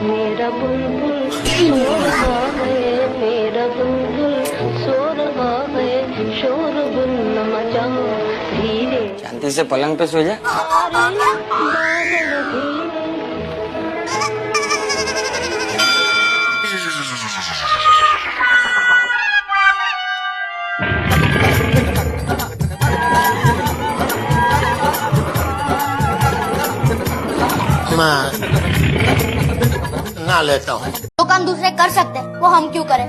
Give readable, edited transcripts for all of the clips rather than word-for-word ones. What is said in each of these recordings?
मेरा बुलबुल सो रहा है, मेरा बुलबुल सो रहा है, शोरगुल न मचाओ धीरे। शांति से पलंग पे सो जा। ना लेता हूँ। जो काम दूसरे कर सकते वो हम क्यों करें,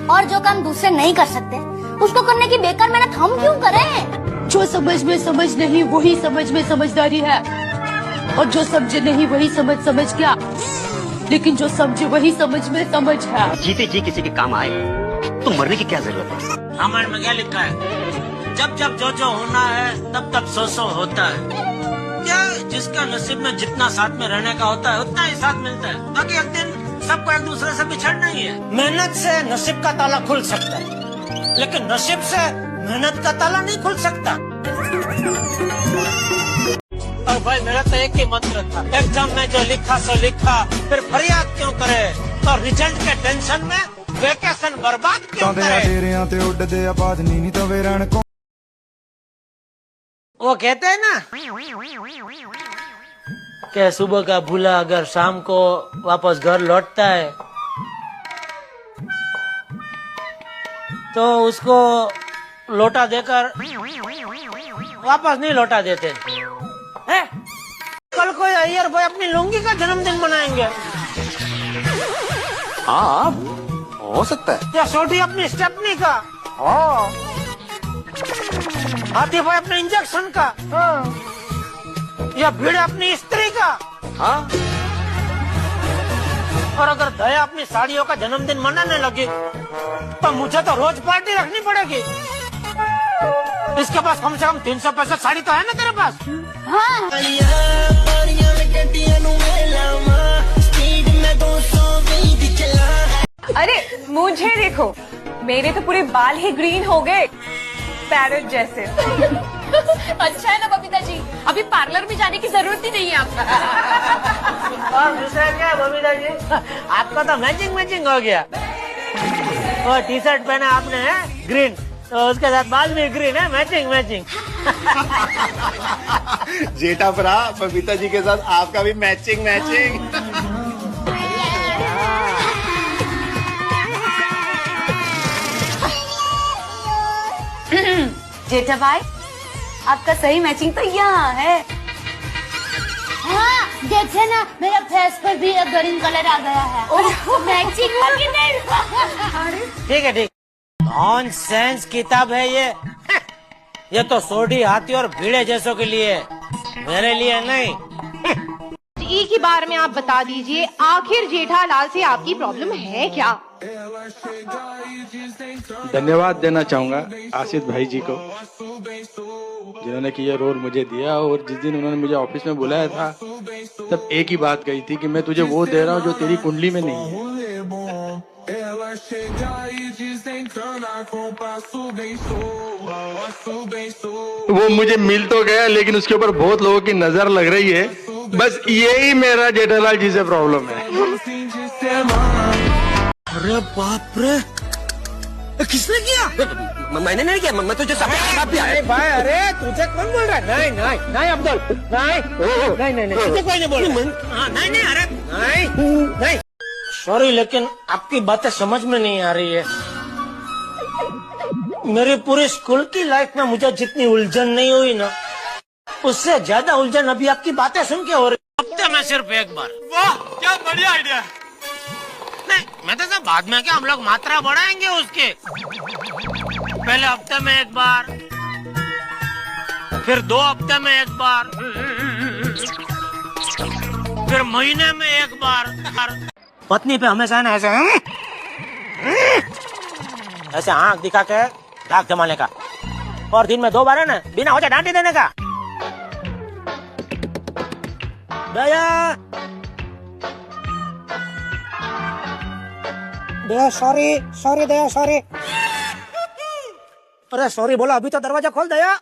और जो काम दूसरे नहीं कर सकते उसको करने की बेकार मेहनत हम क्यों करें। जो समझ में समझ नहीं वही समझ में समझदारी है, और जो समझे नहीं वही समझ क्या, लेकिन जो समझे वही समझ में समझ है। जीते जी किसी के काम आए तो मरने की क्या जरूरत है। रामायण में क्या लिखा है, जब जब जो होना है तब तब सो होता है। क्या जिसका नसीब में जितना साथ में रहने का होता है उतना ही साथ मिलता है, बाकी एक दिन सबको एक दूसरे से बिछड़ना ही है। मेहनत से नसीब का ताला खुल सकता है, लेकिन नसीब से मेहनत का ताला नहीं खुल सकता। और भाई मेरा तो एक ही मंत्र था, एग्जाम में जो लिखा सो लिखा, फिर फरियाद क्यों करे, और रिजल्ट के टेंशन में वेकेशन बर्बाद क्यों करे। वो कहते हैं ना कि सुबह का भूला अगर शाम को वापस घर लौटता है तो उसको लौटा देकर वापस नहीं लौटा देते हैं। कल को अय्यर भाई अपनी लुंगी का जन्मदिन मनाएंगे। हाँ हो सकता है। या छोटी अपनी स्टेपनी का, हाथी भाई अपने इंजेक्शन का, या भीड़ अपनी स्त्री का। हाँ और अगर दया अपनी साड़ियों का जन्मदिन मनाने लगी तो मुझे तो रोज पार्टी रखनी पड़ेगी। इसके पास कम से कम 365 साड़ी तो है ना तेरे पास। हाँ। अरे मुझे देखो, मेरे तो पूरे बाल ही ग्रीन हो गए, पैरट जैसे। अच्छा है ना बबीता जी, अभी पार्लर में जाने की जरूरत ही नहीं है आपको। और दूसरा क्या बबीता जी, आपका तो मैचिंग हो गया। वो टी शर्ट पहना आपने है ग्रीन, तो उसके साथ बाल भी ग्रीन है, मैचिंग। जेठा भरा बबीता जी के साथ आपका भी मैचिंग। जेठा भाई आपका सही मैचिंग तो यहाँ है। हाँ देखिए ना, मेरा फेस पर भी एक ग्रीन कलर आ गया है। मैचिंग हो कि नहीं? ठीक है नॉन सेंस किताब है ये तो सोडी हाथी और भीड़े जैसों के लिए, मेरे लिए नहीं। एक ही बार में आप बता दीजिए, आखिर जेठालाल से आपकी प्रॉब्लम है क्या? धन्यवाद देना चाहूँगा आसिफ भाई जी को, जिन्होंने कि ये रोल मुझे दिया। और जिस दिन उन्होंने मुझे ऑफिस में बुलाया था तब एक ही बात कही थी कि मैं तुझे वो दे रहा हूँ जो तेरी कुंडली में नहीं है। वो मुझे मिल तो गया, लेकिन उसके ऊपर बहुत लोगों की नजर लग रही है। बस यही मेरा जेठालाल जी से प्रॉब्लम है। अरे बाप रे, किसने किया? मैंने नहीं किया, मैं तुझे अरे भाई, अरे तुझे कौन बोल रहा है? नहीं अब्दुल, नहीं तुझे कोई नहीं बोल रहा। नहीं अरे नहीं सॉरी, लेकिन आपकी बातें समझ में नहीं आ रही है। मेरी पूरी स्कूल की लाइफ में मुझे जितनी उलझन नहीं हुई ना, उससे ज्यादा उलझन अभी आपकी बातें सुन के हो रही। हफ्ते में सिर्फ एक बार। वाह क्या बढ़िया आइडिया। नहीं मैं तो सब बाद में क्या, हम लोग मात्रा बढ़ाएंगे उसके। पहले हफ्ते में एक बार, फिर 2 हफ्ते में एक बार, फिर महीने में एक बार। पत्नी पे हमेशा ना ऐसे आंख दिखा के राख जमाने का, और दिन में 2 बार है ना बिना वजह डांटी देने का। दया सॉरी दया सॉरी। अरे सॉरी बोला, अभी तो दरवाजा खोल दया।